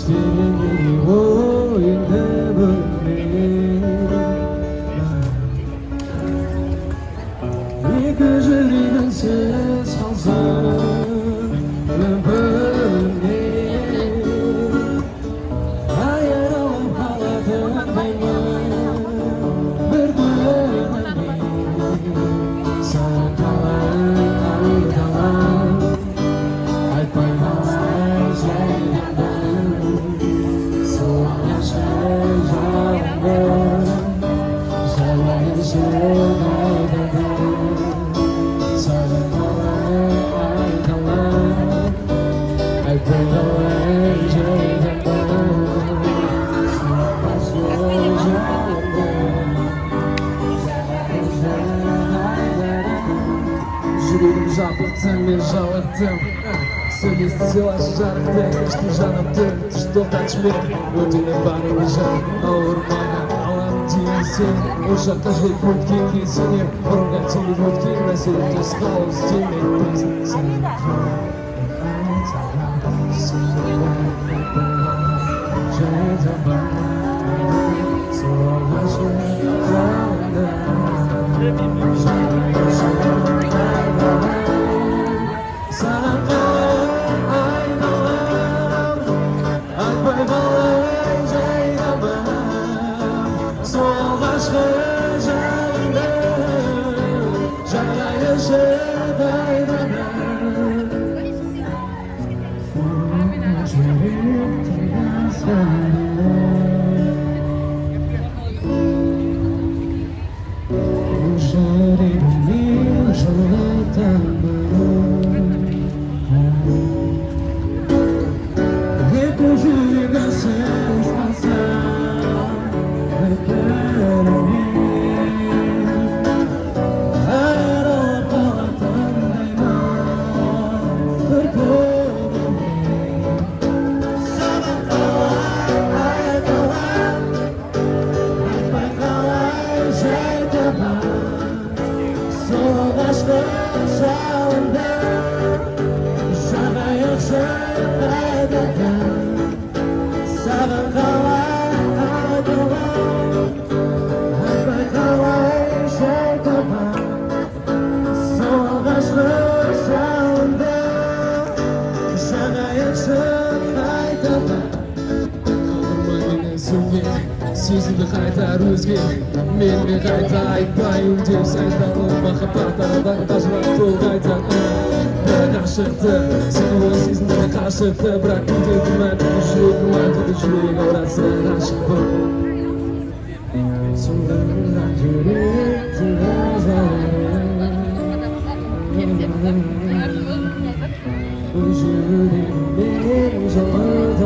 Düşlerini oyuna bölmeyin. Bir gözlerinin ses alsın Жүрегім жабықтым, мен жалықтым Сөйлесті сыйлаш жарықты Ішті жанымды, түшті қачмен Өтіне барым жан, ауырмаған алам дейін сен Ол жаққа жойып өткенге сенем Бұрынға теңіп өткен мәселе тосқалы істемек Сезімді қайтар өзге Меніме қайта айтпай үндеп Сайдалып махаббат арадан қажырақ жол қайта Бірақ ашықты Сені ол сезімді қашықты Бірақ күнде күмәнді жүрегім айтылды жүрек ауратса ғашықпын Сұлдырған жүректі Бұл жүрегім мен жалғыз